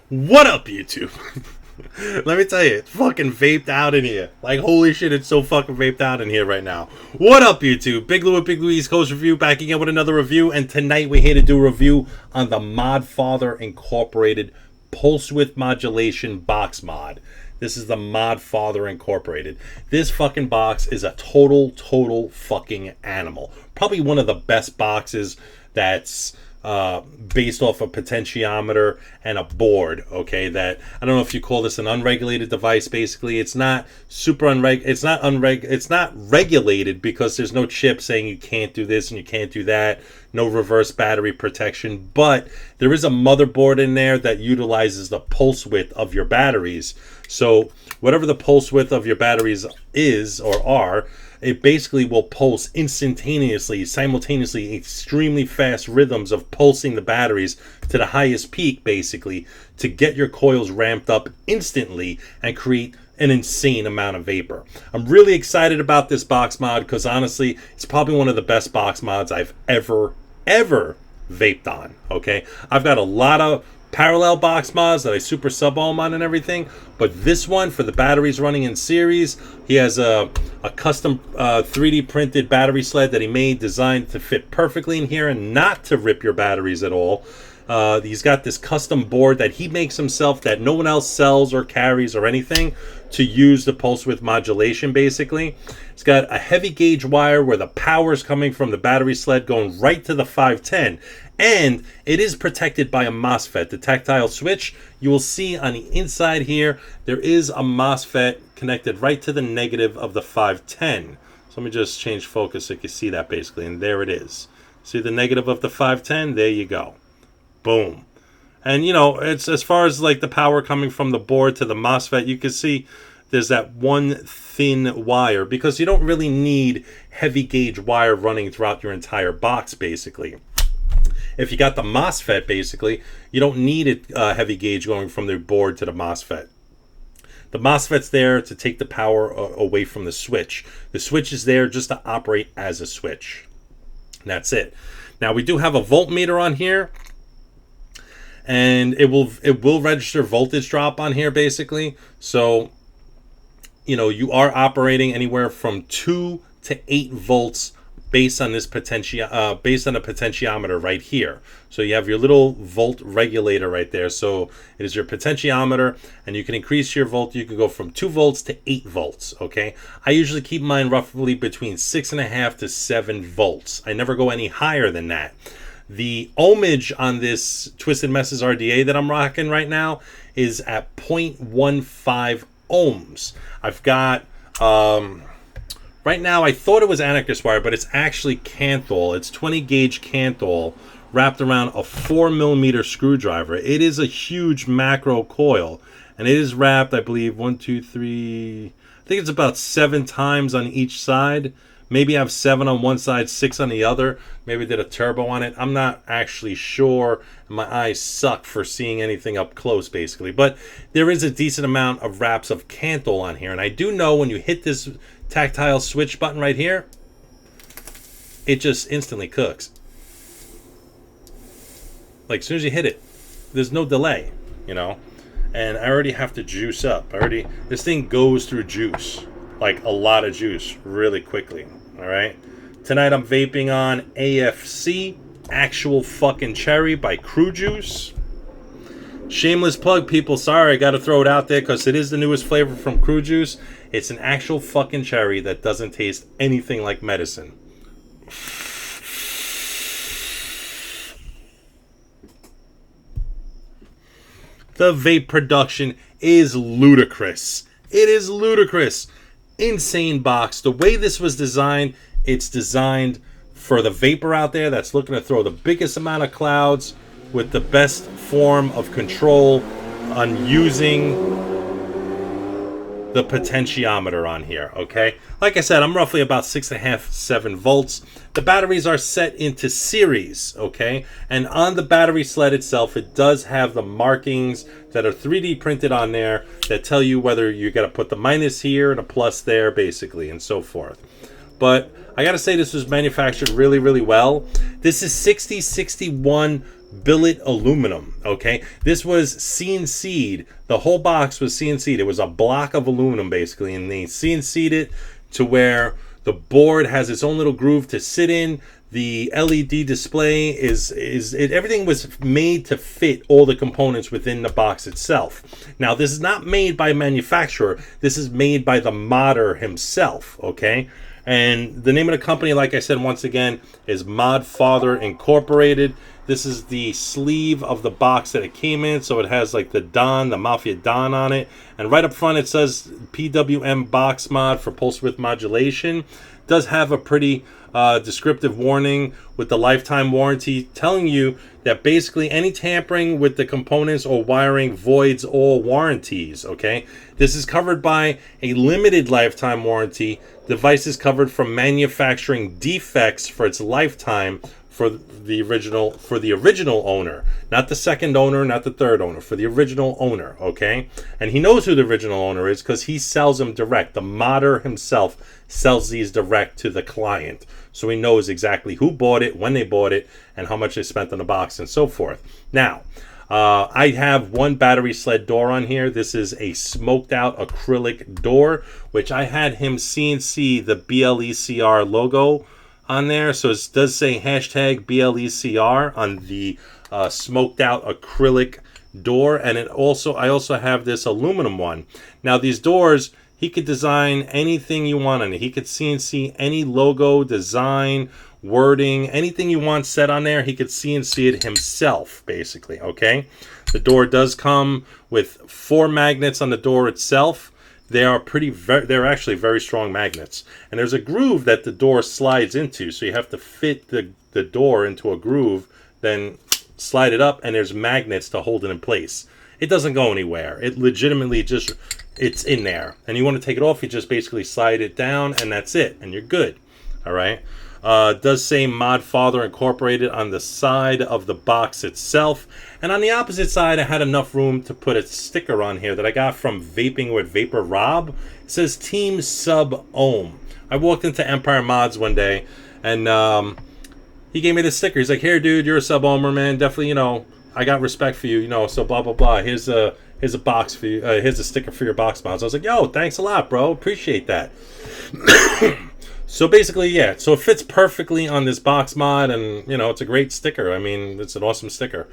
What up, YouTube? Let me tell you, it's fucking vaped out in here. Like, holy shit, it's so fucking vaped out in here right now. What up, YouTube? Big Lou with Big Lou East Coast Review, back again with another review. And tonight we're here to do a review on the Modfather Incorporated Pulse Width Modulation Box Mod. This is the Modfather Incorporated. This fucking box is a total fucking animal. Probably one of the best boxes that's based off a potentiometer and a board. Okay, that I don't know if you call this an unregulated device. Basically, it's not super it's not regulated because there's no chip saying you can't do this and you can't do that. No reverse battery protection, but there is a motherboard in there that utilizes the pulse width of your batteries. So whatever the pulse width of your batteries is or are, it basically will pulse instantaneously, simultaneously, extremely fast rhythms of pulsing the batteries to the highest peak, basically, to get your coils ramped up instantly and create an insane amount of vapor. I'm really excited about this box mod because honestly, it's probably one of the best box mods I've ever vaped on. Okay, I've got a lot of parallel box mods that I super sub ohm on and everything, but this one for the batteries running in series, he has a custom 3D printed battery sled that he made, designed to fit perfectly in here and not to rip your batteries at all. He's got this custom board that he makes himself that no one else sells or carries or anything to use the pulse width modulation. Basically, it's got a heavy gauge wire where the power is coming from the battery sled going right to the 510, and it is protected by a MOSFET, the tactile switch. You will see on the inside here there is a MOSFET connected right to the negative of the 510. So let me just change focus so you can see that basically, and there it is. See the negative of the 510? There you go. Boom. And you know, it's as far as like the power coming from the board to the MOSFET, you can see there's that one thin wire because you don't really need heavy gauge wire running throughout your entire box. Basically, if you got the MOSFET, basically you don't need it heavy gauge going from the board to the MOSFET. The MOSFET's there to take the power away from the switch. The switch is there just to operate as a switch. And that's it. Now we do have a voltmeter on here, and it will register voltage drop on here basically. So, you know, you are operating anywhere from 2 to 8 volts based on this based on a potentiometer right here. So you have your little volt regulator right there. So it is your potentiometer, and you can increase your volt. You can go from 2 volts to 8 volts. Okay, I usually keep mine roughly between 6.5 to 7 volts. I never go any higher than that. The ohmage on this Twisted Messes RDA that I'm rocking right now is at 0.15 ohms. I've got, right now I thought it was anarchist wire, but it's actually Kanthal. It's 20 gauge Kanthal wrapped around a 4mm screwdriver. It is a huge macro coil, and it is wrapped, I believe, 1, 2, 3, I think it's about 7 times on each side. Maybe I have 7 on one side, 6 on the other. Maybe I did a turbo on it. I'm not actually sure. My eyes suck for seeing anything up close, basically. But there is a decent amount of wraps of Kanthal on here. And I do know when you hit this tactile switch button right here, it just instantly cooks. Like, as soon as you hit it, there's no delay, you know. And I already have to juice up. This thing goes through juice. Like a lot of juice really quickly. All right, tonight I'm vaping on AFC Actual Fucking Cherry by Crew Juice. Shameless plug, people. Sorry, I gotta throw it out there because it is the newest flavor from Crew Juice. It's an actual fucking cherry that doesn't taste anything like medicine. The vape production is ludicrous. It is ludicrous. Insane box. The way this was designed, it's designed for the vapor out there that's looking to throw the biggest amount of clouds with the best form of control on using the potentiometer on here. Okay, like I said, I'm roughly about 6.5 7 volts. The batteries are set into series. Okay, and on the battery sled itself, it does have the markings that are 3D printed on there that tell you whether you got to put the minus here and a plus there, basically, and so forth. But I gotta say, this was manufactured really well. This is 6061 billet aluminum. Okay, this was CNC'd. The whole box was CNC'd. It was a block of aluminum basically, and they CNC'd it to where the board has its own little groove to sit in. The LED display everything was made to fit all the components within the box itself. Now, this is not made by a manufacturer. This is made by the modder himself, okay? And the name of the company, like I said, once again, is Modfather Incorporated. This is the sleeve of the box that it came in, so it has like the Don, the Mafia Don on it. And right up front it says P.W.M box mod for pulse width modulation. Does have a pretty descriptive warning with the lifetime warranty telling you that basically any tampering with the components or wiring voids all warranties, okay? This is covered by a limited lifetime warranty. Device is covered from manufacturing defects for its lifetime for the original owner, not the second owner, not the third owner, for the original owner, okay? And he knows who the original owner is because he sells them direct. The modder himself sells these direct to the client, so he knows exactly who bought it, when they bought it, and how much they spent on the box and so forth. Now, I have one battery sled door on here. This is a smoked out acrylic door, which I had him CNC the BLECR logo on there, so it does say hashtag BLECR on the smoked out acrylic door. And I also have this aluminum one. Now these doors, he could design anything you want on it. He could CNC any logo, design, wording, anything you want set on there. He could CNC it himself, basically, okay? The door does come with 4 magnets on the door itself. They're actually very strong magnets. And there's a groove that the door slides into, so you have to fit the door into a groove, then slide it up, and there's magnets to hold it in place. It doesn't go anywhere. It legitimately it's in there. And you want to take it off, you just basically slide it down, and that's it, and you're good. All right? It does say Modfather Incorporated on the side of the box itself. And on the opposite side, I had enough room to put a sticker on here that I got from Vaping with Vapor Rob. It says Team Sub Ohm. I walked into Empire Mods one day, and he gave me this sticker. He's like, here, dude, you're a sub ohmer, man. Definitely, I got respect for you, so blah, blah, blah. Here's a box for you. Here's a sticker for your box mods. I was like, yo, thanks a lot, bro. Appreciate that. So basically, yeah, so it fits perfectly on this box mod, and, it's a great sticker. I mean, it's an awesome sticker.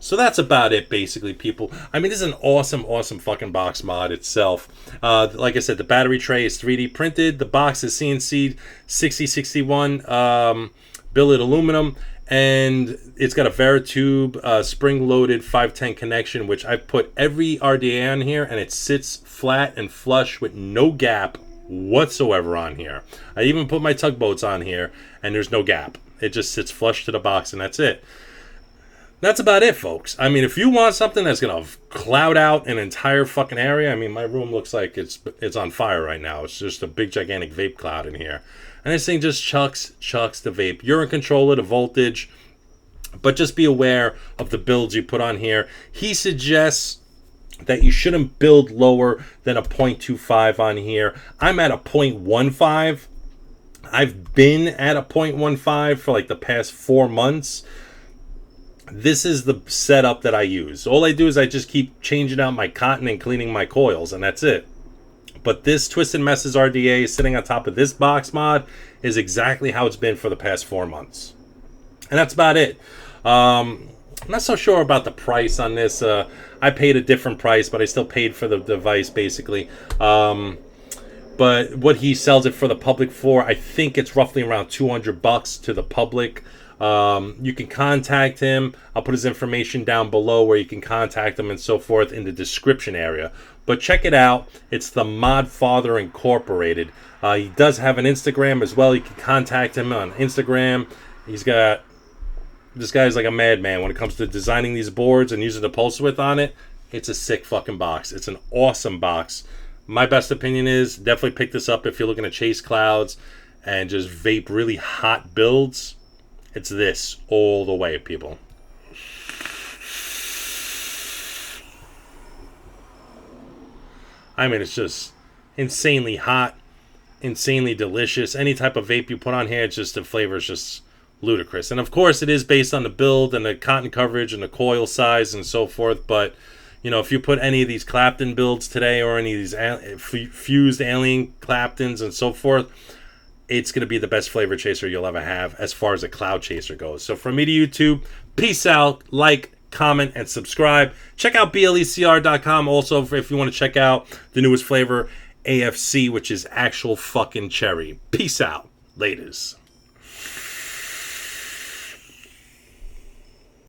So that's about it, basically, people. I mean, this is an awesome, awesome fucking box mod itself. Like I said, the battery tray is 3D printed. The box is CNC'd 6061 billet aluminum, and it's got a Veritube spring-loaded 510 connection, which I've put every RDA on here, and it sits flat and flush with no gap whatsoever on here. I even put my tugboats on here, and there's no gap. It just sits flush to the box, and that's it. That's about it, folks. I mean, if you want something that's gonna cloud out an entire fucking area, I mean, my room looks like it's on fire right now. It's just a big gigantic vape cloud in here, and this thing just chucks the vape. You're in control of the voltage, but just be aware of the builds you put on here. He suggests that you shouldn't build lower than a 0.25 on here. I'm at a 0.15. I've been at a 0.15 for like the past 4 months. This is the setup that I use. All I do is I just keep changing out my cotton and cleaning my coils, and that's it. But this Twisted Messes RDA sitting on top of this box mod is exactly how it's been for the past 4 months. And that's about it. I'm not so sure about the price on this. I paid a different price, but I still paid for the device, basically. But what he sells it for the public for, I think it's roughly around $200 to the public. You can contact him. I'll put his information down below where you can contact him and so forth in the description area. But check it out. It's the Modfather Incorporated. He does have an Instagram as well. You can contact him on Instagram. This guy's like a madman when it comes to designing these boards and using the pulse width on it. It's a sick fucking box. It's an awesome box. My best opinion is definitely pick this up if you're looking to chase clouds and just vape really hot builds. It's this all the way, people. I mean, it's just insanely hot, insanely delicious. Any type of vape you put on here, it's just the flavor is just ludicrous. And of course, it is based on the build and the cotton coverage and the coil size and so forth. But you know, if you put any of these Clapton builds today or any of these fused alien Claptons and so forth, it's going to be the best flavor chaser you'll ever have as far as a cloud chaser goes. So from me to YouTube, peace out, like, comment, and subscribe. Check out BLECR.com also if you want to check out the newest flavor, AFC, which is actual fucking cherry. Peace out. Laters.